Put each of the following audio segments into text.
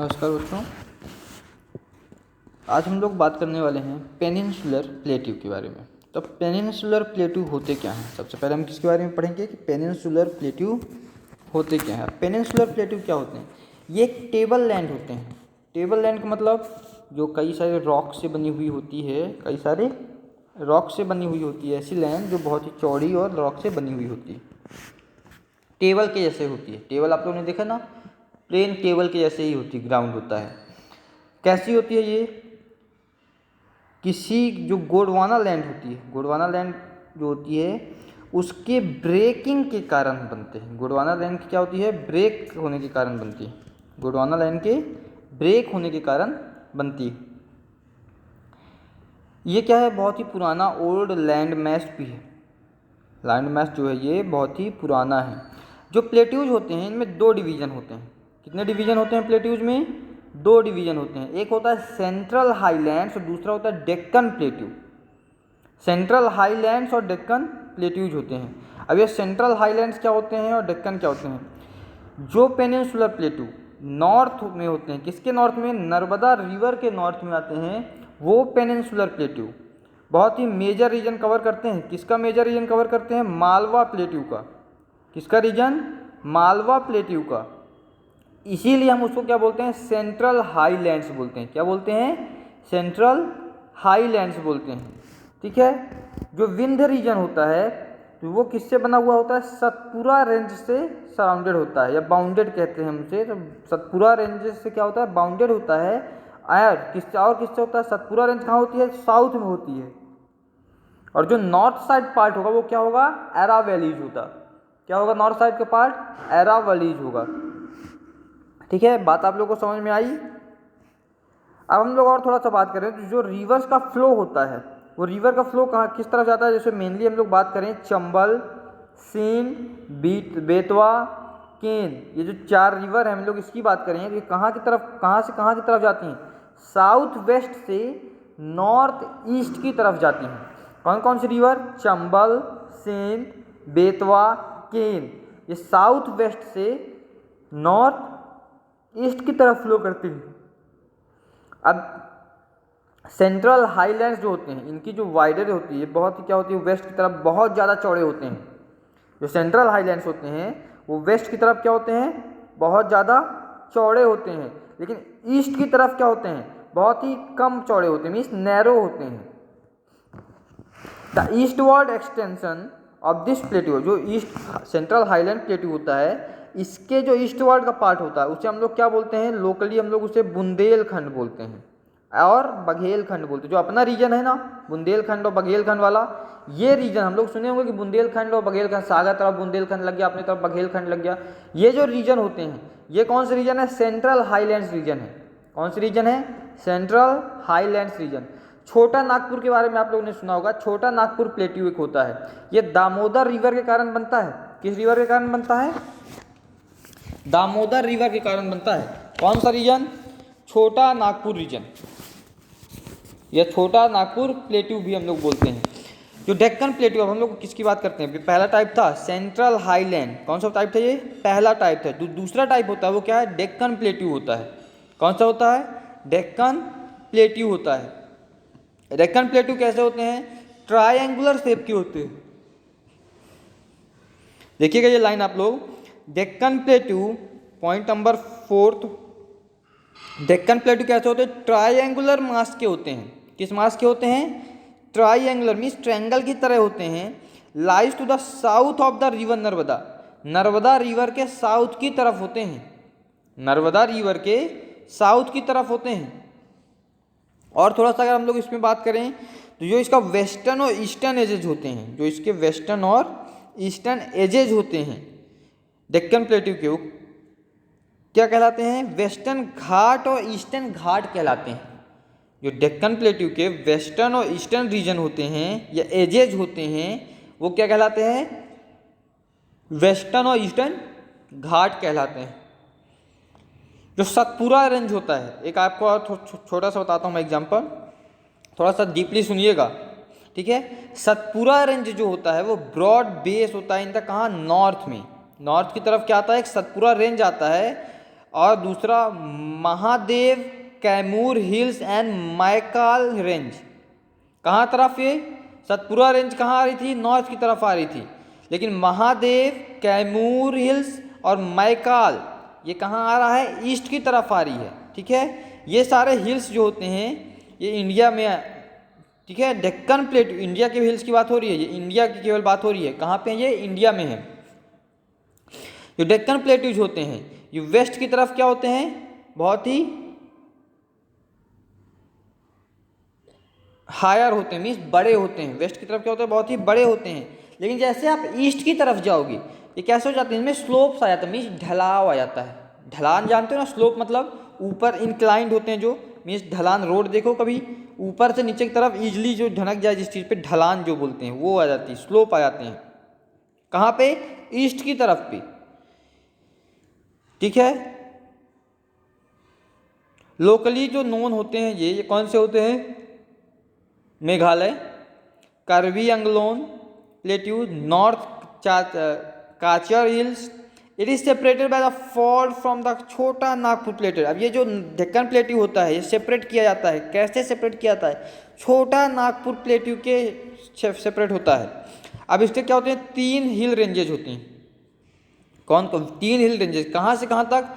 नमस्कार बच्चों, आज हम लोग बात करने वाले हैं पेनिनसुलर प्लेट्यू के बारे में। तो पेनिनसुलर प्लेट्यू होते क्या हैं? सबसे पहले हम किसके बारे में पढ़ेंगे कि पेनिनसुलर प्लेट्यू होते क्या हैं। पेनिनसुलर प्लेट्यू क्या होते हैं? ये एक टेबल लैंड होते हैं। टेबल लैंड का मतलब जो कई सारे रॉक से बनी हुई होती है, कई सारे रॉक से बनी हुई होती है ऐसी लैंड जो बहुत ही चौड़ी और रॉक से बनी हुई होती है, टेबल के जैसे होती है। टेबल आप लोगों ने देखा ना, प्लेन टेबल के जैसे ही होती है, ग्राउंड होता है। कैसी होती है ये? किसी जो गोंडवाना लैंड होती है, गोंडवाना लैंड जो होती है उसके ब्रेकिंग के कारण बनते हैं। गोंडवाना लैंड की क्या होती है? ब्रेक होने के कारण बनती है। गोंडवाना लैंड के ब्रेक होने के कारण बनती है। ये क्या है? बहुत ही पुराना ओल्ड लैंड मैस भी है। लैंड मैस जो है ये बहुत ही पुराना है। जो प्लेट्यूज होते हैं इनमें दो डिवीज़न होते हैं। कितने डिवीज़न होते हैं प्लेट्यूज में? दो डिवीज़न होते हैं। एक होता है सेंट्रल हाईलैंड्स और दूसरा होता है डेक्कन प्लेट्यू। सेंट्रल हाईलैंड्स और डेक्कन प्लेट्यूज होते हैं। अब ये सेंट्रल हाईलैंड्स क्या होते हैं और डेक्कन क्या होते हैं? जो पेनिनसुलर प्लेट्यू नॉर्थ में होते हैं, किसके नॉर्थ में? नर्मदा रिवर के नॉर्थ में आते हैं, वो पेनिनसुलर प्लेट्यू बहुत ही मेजर रीजन कवर करते हैं। किसका मेजर रीजन कवर करते हैं? मालवा प्लेट्यू का। किसका रीजन? मालवा प्लेट्यू का। इसीलिए हम उसको क्या बोलते हैं? सेंट्रल हाईलैंड्स बोलते हैं। क्या बोलते हैं? सेंट्रल हाईलैंड्स बोलते हैं। ठीक है। जो विंध्य रीजन होता है तो वो किससे बना हुआ होता है? सतपुरा रेंज से सराउंडेड होता है, या बाउंडेड कहते हैं हम उसे। तो सतपुरा रेंज से क्या होता है? बाउंडेड होता है। किससे होता है? सतपुरा रेंज कहाँ होती है? साउथ में होती है। और जो नॉर्थ साइड पार्ट होगा वो क्या होगा? एरावलीज होगा। क्या होगा? नॉर्थ साइड का पार्ट एरावलीज होगा। ठीक है, बात आप लोगों को समझ में आई? अब हम लोग और थोड़ा सा बात करें तो जो रिवर्स का फ्लो होता है वो रिवर का फ्लो कहाँ किस तरफ जाता है? जैसे मेनली हम लोग बात करें चंबल, सीन, बेतवा, केन, ये जो चार रिवर हैं हम लोग इसकी बात करें तो ये कहाँ की तरफ, कहाँ से कहाँ की तरफ जाती हैं? साउथ वेस्ट से नॉर्थ ईस्ट की तरफ जाती हैं। कौन कौन सी रिवर? चंबल, सेन, बेतवा, केन, ये साउथ वेस्ट से नॉर्थ ईस्ट की तरफ फ्लो करती हैं। अब सेंट्रल हाईलैंड्स जो होते हैं इनकी जो वाइडर होती है बहुत ही क्या होती है? वेस्ट की तरफ बहुत ज़्यादा चौड़े होते हैं। जो सेंट्रल हाईलैंड्स होते हैं वो वेस्ट की तरफ क्या होते हैं? बहुत ज़्यादा चौड़े होते हैं। लेकिन ईस्ट की तरफ क्या होते हैं? बहुत ही कम चौड़े होते हैं, मीन्स नैरो होते हैं। The eastward extension of this plateau, जो ईस्ट सेंट्रल हाईलैंड प्लेट्यू होता है इसके जो ईस्टवर्ड का पार्ट होता है उसे हम लोग क्या बोलते हैं? लोकली हम लोग उसे बुंदेलखंड बोलते हैं और बघेलखंड बोलते हैं। जो अपना रीजन है ना बुंदेलखंड और बघेलखंड वाला, ये रीजन हम लोग सुने होंगे कि बुंदेलखंड और बघेलखंड, सागर तरफ बुंदेलखंड लग गया, अपनी तरफ बघेलखंड लग गया। ये जो रीजन होते हैं ये कौन से रीजन है? सेंट्रल हाईलैंड्स रीजन है। कौन सी रीजन है? Central highlands region. Chota Nagpur के बारे में आप लोगों ने सुना होगा। छोटा नागपुर प्लेट्यू एक होता है, ये दामोदर रिवर के कारण बनता है। किस रिवर के कारण बनता है? दामोदर रिवर के कारण बनता है। कौन सा रीजन? छोटा नागपुर रीजन, या छोटा नागपुर प्लेट्यू भी हम लोग बोलते हैं। जो डेक्कन प्लेट्यू, अब हम लोग किसकी बात करते हैं? पहला टाइप था सेंट्रल हाईलैंड। कौन सा टाइप था? ये पहला टाइप था। दूसरा टाइप होता है वो क्या है? डेक्कन प्लेट्यू होता है। कौन सा होता है? डेक्कन प्लेट्यू होता है। डेक्कन प्लेट्यू कैसे होते हैं? ट्रायंगुलर शेप के होते हैं। देखिएगा ये लाइन आप लोग, Deccan plateau point number 4, Deccan plateau कैसे होते हैं? ट्रायंगुलर मास के होते हैं। किस मास के होते हैं? ट्रायंगुलर मीन्स ट्रायंगल की तरह होते हैं। Lies to the south of the river Narmada, Narmada river के साउथ की तरफ होते हैं। नर्मदा रिवर के साउथ की तरफ होते हैं। और थोड़ा सा अगर हम लोग इसमें बात करें तो जो इसका वेस्टर्न और ईस्टर्न एजेज होते हैं, जो इसके वेस्टर्न और ईस्टर्न एजेज होते हैं डेक्कन प्लेट्यू के, क्या कहलाते हैं? वेस्टर्न घाट और ईस्टर्न घाट कहलाते हैं। जो डेक्कन प्लेट्यू के वेस्टर्न और ईस्टर्न रीजन होते हैं या एजेज होते हैं वो क्या कहलाते हैं? वेस्टर्न और ईस्टर्न घाट कहलाते हैं। जो सतपुरा रेंज होता है, एक आपको और छोटा सा बताता हूँ मैं एग्जांपल, थोड़ा सा डीपली सुनिएगा। ठीक है, सतपुरा रेंज जो होता है वो ब्रॉड बेस होता है इनका, कहाँ? नॉर्थ में। नॉर्थ की तरफ क्या आता है? एक सतपुरा रेंज आता है और दूसरा Mahadev Kaimur hills and Maikal range. कहाँ तरफ ये सतपुरा रेंज कहाँ आ रही थी, नॉर्थ की तरफ आ रही थी, लेकिन महादेव कैमूर हिल्स और मैकाल ये कहाँ आ रहा है, ईस्ट की तरफ आ रही है। ठीक है, ये सारे हिल्स जो होते हैं ये इंडिया में, ठीक है, डेक्कन प्लेटू, इंडिया के हिल्स की बात हो रही है, ये इंडिया की केवल बात हो रही है, कहाँ पे ये इंडिया में है। जो डेक्कन प्लेटूज होते हैं ये वेस्ट की तरफ क्या होते हैं, बहुत ही हायर होते हैं, मीन्स बड़े होते हैं। वेस्ट की तरफ क्या होते हैं, बहुत ही बड़े होते हैं। लेकिन जैसे आप ईस्ट की तरफ जाओगे ये कैसे हो जाते हैं, इनमें स्लोप्स आ जाता है, मीन्स ढलाव आ जाता है। ढलान जानते हो ना, स्लोप मतलब ऊपर इंक्लाइंड होते हैं, जो मीन्स ढलान। रोड देखो कभी, ऊपर से नीचे की तरफ इजिली जो ढनक जाए, जिस चीज़ पे ढलान जो बोलते हैं वो आ जाती है, स्लोप आ जाते हैं। कहाँ पे, ईस्ट की तरफ पे। ठीक है, लोकली जो नोन होते हैं ये कौन से होते हैं, Meghalaya, Karbi Anglong plateau, north Cachar hills. It is separated by the fault from the Chota Nagpur plateau. अब ये जो डेक्कन प्लेट्यू होता है ये सेपरेट किया जाता है, कैसे सेपरेट किया जाता है, छोटा नागपुर प्लेट्यू के सेपरेट होता है। अब इसके क्या होते हैं, 3 हिल रेंजेज होती हैं। कौन कौन, 3 हिल रेंजेज, कहाँ से कहाँ तक,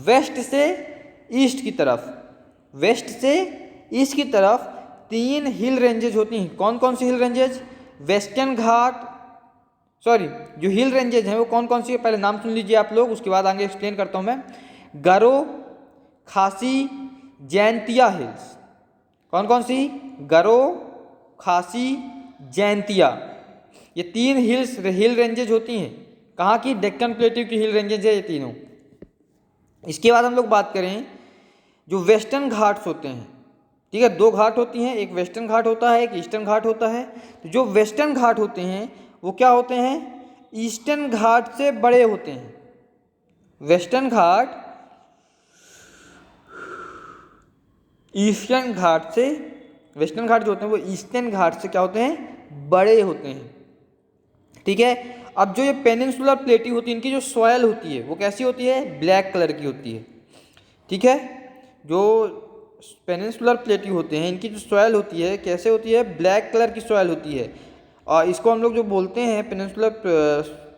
वेस्ट से ईस्ट की तरफ, वेस्ट से ईस्ट की तरफ 3 हिल रेंजेज होती हैं। कौन कौन सी हिल रेंजेज, वेस्टर्न घाट, सॉरी जो हिल रेंजेज हैं वो कौन कौन सी है, पहले नाम सुन लीजिए आप लोग, उसके बाद आगे एक्सप्लेन करता हूँ मैं। गारो, खासी, जैंतिया हिल्स। कौन कौन सी, गारो, खासी, जैंतिया, ये 3 हिल रेंजेज होती हैं। कहाँ की, डेक्कन प्लेट्यू की हिल रेंजेज है ये तीनों। इसके बाद हम लोग बात करें जो वेस्टर्न घाट्स होते हैं। ठीक है, 2 घाट होती हैं, एक वेस्टर्न घाट होता है, एक ईस्टर्न घाट होता है। तो जो वेस्टर्न घाट होते हैं वो क्या होते हैं, ईस्टर्न घाट से बड़े होते हैं। वेस्टर्न घाट ईस्टर्न घाट से, वेस्टर्न घाट जो होते हैं वो ईस्टर्न घाट से क्या होते हैं, बड़े होते हैं। ठीक है, अब जो ये पेनिनसुलर प्लेट्यू होती है इनकी जो सॉयल होती है वो कैसी होती है, ब्लैक कलर की होती है। ठीक है, जो पेनिनसुलर प्लेट्यू होते हैं इनकी जो सॉयल होती है कैसे होती है, ब्लैक कलर की सॉयल होती है। और इसको हम लोग जो बोलते हैं पेनिनसुलर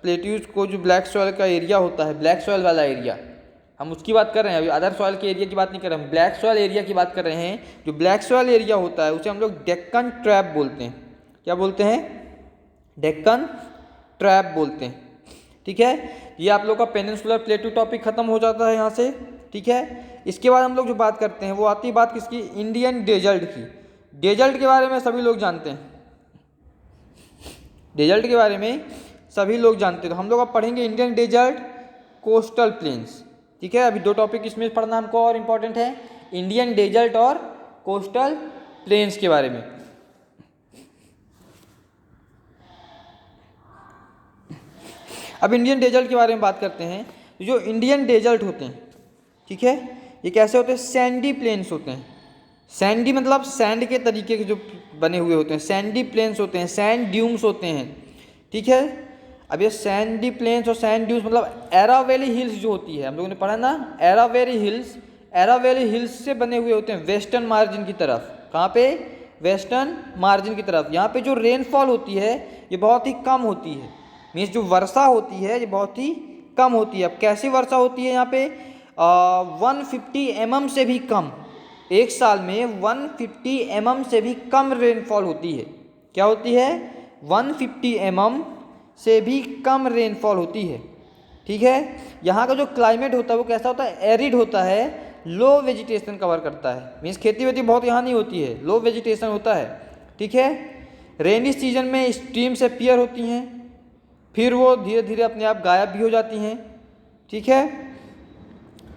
प्लेट्यूज को, जो ब्लैक सॉयल का एरिया होता है, ब्लैक सॉयल वाला एरिया, हम उसकी बात कर रहे हैं, अभी अदर सॉयल के एरिया की बात नहीं कर रहे हैं, ब्लैक सॉयल एरिया की बात कर रहे हैं। जो ब्लैक सॉयल एरिया होता है उसे हम लोग डेक्कन ट्रैप बोलते हैं। क्या बोलते हैं, डेक्कन ट्रैप बोलते हैं। ठीक है, ये आप लोग का पेनिनसुलर प्लेट्यू टॉपिक खत्म हो जाता है यहाँ से। ठीक है, इसके बाद हम लोग जो बात करते हैं वो आती है बात किसकी, इंडियन डेजर्ट की। डेजर्ट के बारे में सभी लोग जानते हैं, डेजर्ट के बारे में सभी लोग जानते हैं। तो हम लोग अब पढ़ेंगे इंडियन डेजर्ट, कोस्टल प्लेन्स। ठीक है, अभी 2 टॉपिक इसमें पढ़ना हमको और इम्पोर्टेंट है, इंडियन डेजर्ट और कोस्टल प्लेन्स के बारे में। अब इंडियन डेजर्ट के बारे में बात करते हैं। जो इंडियन डेजर्ट होते हैं, ठीक है, ये कैसे होते हैं, सैंडी प्लेन्स होते हैं। सैंडी मतलब सैंड के तरीके के जो बने हुए होते हैं, सैंडी प्लेन्स होते हैं, सैंड ड्यून्स होते हैं। ठीक है, अब ये सैंडी प्लेन्स और सैंड ड्यून्स मतलब एरावेली हिल्स जो होती है, हम लोगों ने पढ़ा ना, एरावेली हिल्स, एरावेली हिल्स से बने हुए होते हैं वेस्टर्न मार्जिन की तरफ। कहाँ पे, वेस्टर्न मार्जिन की तरफ। यहाँ पे जो रेनफॉल होती है ये बहुत ही कम होती है, मीन्स जो वर्षा होती है ये बहुत ही कम होती है। अब कैसी वर्षा होती है यहाँ पे, 150 mm से भी कम, एक साल में 150 mm से भी कम रेनफॉल होती है। क्या होती है, 150 mm से भी कम रेनफॉल होती है। ठीक है, यहाँ का जो क्लाइमेट होता है वो कैसा होता है, एरिड होता है, लो वेजिटेशन कवर करता है, मीन्स खेती वेती बहुत यहाँ नहीं होती है, लो वेजिटेशन होता है। ठीक है, रेनी सीजन में स्ट्रीम्स अपीयर होती हैं, फिर वो धीरे धीरे अपने आप गायब भी हो जाती हैं। ठीक है,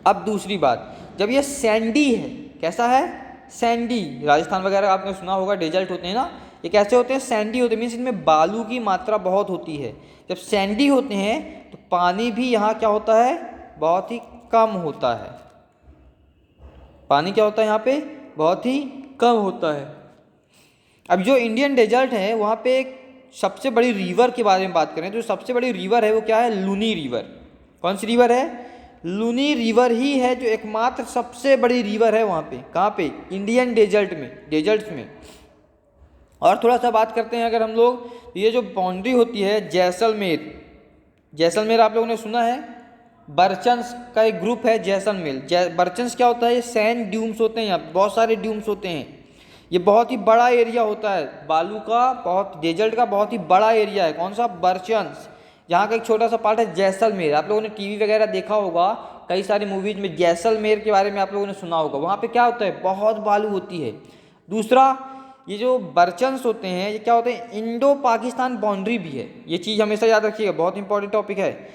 अब दूसरी बात, जब ये सैंडी है, कैसा है, सैंडी, राजस्थान वगैरह आपने सुना होगा डेजर्ट होते हैं ना, ये कैसे होते हैं, सैंडी होते हैं, मीन्स इनमें बालू की मात्रा बहुत होती है। जब सैंडी होते हैं तो पानी भी यहाँ क्या होता है, बहुत ही कम होता है। पानी क्या होता है यहाँ पे, बहुत ही कम होता है। अब जो इंडियन डेजर्ट है वहाँ पे एक सबसे बड़ी रिवर के बारे में बात करें तो सबसे बड़ी रिवर है वो क्या है, लूनी रिवर। कौन सी रिवर है, लूनी रिवर ही है जो एकमात्र सबसे बड़ी रिवर है वहाँ पे। कहाँ पे? इंडियन डेजर्ट्स में। और थोड़ा सा बात करते हैं अगर हम लोग, ये जो बाउंड्री होती है जैसलमेर आप लोगों ने सुना है, बर्चन्स का एक ग्रुप है जैसलमेर। बर्चन्स क्या होता है? ये सैंड ड्यूम्स होते हैं, यहाँ बहुत सारे ड्यूम्स होते हैं। ये बहुत ही बड़ा एरिया होता है बालू का, बहुत डेजर्ट का बहुत ही बड़ा एरिया है। कौन सा? बर्चन्स। यहाँ का एक छोटा सा पार्ट है जैसलमेर। आप लोगों ने टीवी वगैरह देखा होगा, कई सारी मूवीज में जैसलमेर के बारे में आप लोगों ने सुना होगा। वहाँ पे क्या होता है? बहुत बालू होती है। दूसरा, ये जो बर्चन्स होते हैं ये क्या होते हैं? इंडो पाकिस्तान बाउंड्री भी है। ये चीज़ हमेशा याद रखिएगा, बहुत इंपॉर्टेंट टॉपिक है।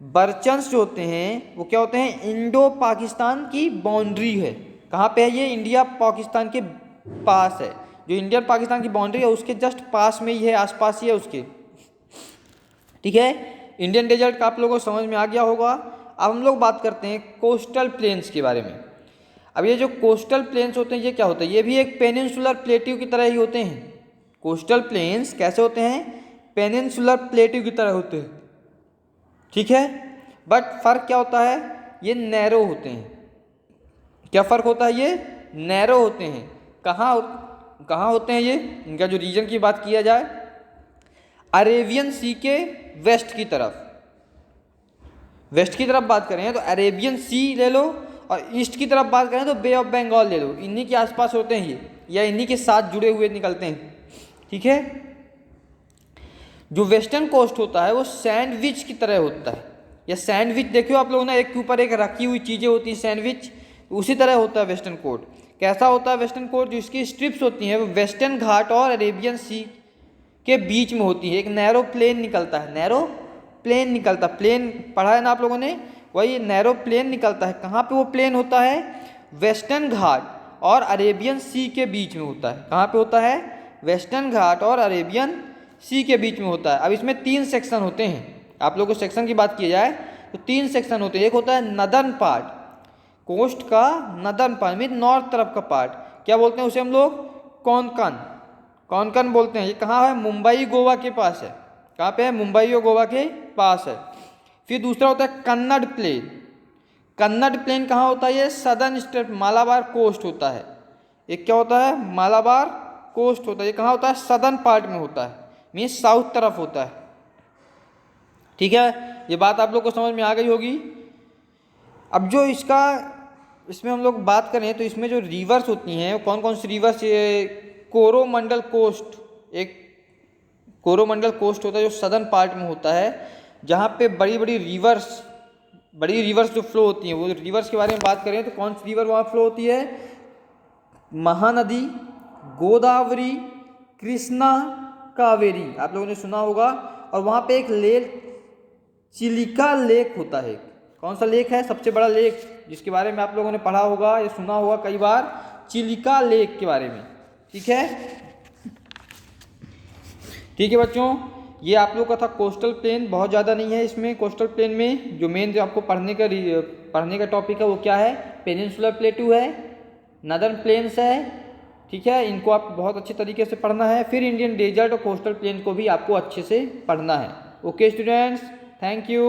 बर्चन्स जो होते हैं वो क्या होते हैं? इंडो पाकिस्तान की बाउंड्री है। कहाँ पे है ये? इंडिया पाकिस्तान के पास है। जो इंडियन पाकिस्तान की बाउंड्री है उसके जस्ट पास में ही है, आसपास ही है उसके। ठीक है, इंडियन डेजर्ट का आप लोगों को समझ में आ गया होगा। अब हम लोग बात करते हैं कोस्टल प्लेन्स के बारे में। अब ये जो कोस्टल प्लेन्स होते हैं ये क्या होता है? ये भी एक पेनिनसुलर प्लेट्यू की तरह ही होते हैं। कोस्टल प्लेन्स कैसे होते हैं? पेनिनसुलर प्लेट्यू की तरह होते हैं। ठीक है, बट फर्क क्या होता है? ये नैरो होते हैं। क्या फर्क होता है? ये नैरो होते हैं। कहाँ होते हैं ये? इनका जो रीजन की बात किया जाए, अरेबियन सी के वेस्ट की तरफ बात करें तो अरेबियन सी ले लो, और ईस्ट की तरफ बात करें तो बे ऑफ बंगाल ले लो। इन्हीं के आसपास होते हैं ये, या इन्हीं के साथ जुड़े हुए निकलते हैं। ठीक है, जो वेस्टर्न कोस्ट होता है वो सैंडविच की तरह होता है, या सैंडविच देखियो आप लोगों ने, एक के ऊपर एक रखी हुई चीज़ें होती हैं सैंडविच, उसी तरह होता है वेस्टर्न कोस्ट। कैसा होता है वेस्टर्न कोस्ट? जो इसकी स्ट्रिप्स होती हैं वो वेस्टर्न घाट और अरेबियन सी के बीच में होती है। एक नैरो प्लेन निकलता है, प्लेन पढ़ा है ना आप लोगों ने, वही नैरो प्लेन निकलता है। कहाँ पे वो प्लेन होता है? वेस्टर्न घाट और अरेबियन सी के बीच में होता है। कहाँ पे होता है? वेस्टर्न घाट और अरेबियन सी के बीच में होता है। अब इसमें 3 सेक्शन होते हैं। आप लोगों को सेक्शन की बात की जाए तो 3 सेक्शन होते हैं। एक होता है नदर्न पार्ट, कोस्ट का नदर्न पार्ट मीन नॉर्थ तरफ का पार्ट, क्या बोलते हैं उसे हम लोग? कोंकण बोलते हैं। ये कहाँ है? मुंबई गोवा के पास है। कहाँ पे है? मुंबई और गोवा के पास है। फिर दूसरा होता है कन्नड़ प्लेन कहाँ होता है? ये सदर्न स्टेट मालाबार कोस्ट होता है। एक क्या होता है? मालाबार कोस्ट होता है। ये कहाँ होता है? सदर्न पार्ट में होता है, मीन्स साउथ तरफ होता है। ठीक है, ये बात आप लोग को समझ में आ गई होगी। अब जो इसमें हम लोग बात करें तो इसमें जो रिवर्स होती हैं, कौन कौन सी रिवर्स? ये कोरोमंडल कोस्ट होता है जो सदर्न पार्ट में होता है, जहाँ पे बड़ी रिवर्स जो फ्लो होती हैं। वो रिवर्स के बारे में बात करें तो कौन सी रिवर वहाँ फ्लो होती है? महानदी, गोदावरी, कृष्णा, कावेरी, आप लोगों ने सुना होगा। और वहाँ पे एक लेक, चिलिका लेक होता है। कौन सा लेक है? सबसे बड़ा लेक जिसके बारे में आप लोगों ने पढ़ा होगा या सुना होगा कई बार, चिलिका लेक के बारे में। ठीक है बच्चों, ये आप लोग का था कोस्टल प्लेन। बहुत ज़्यादा नहीं है इसमें। कोस्टल प्लेन में जो मेन जो आपको पढ़ने का टॉपिक है वो क्या है? पेनिनसुलर प्लेट्यू है, नदर्न प्लेन्स है। ठीक है, इनको आप बहुत अच्छे तरीके से पढ़ना है। फिर इंडियन डेजर्ट और कोस्टल प्लेन को भी आपको अच्छे से पढ़ना है। Okay students, thank you.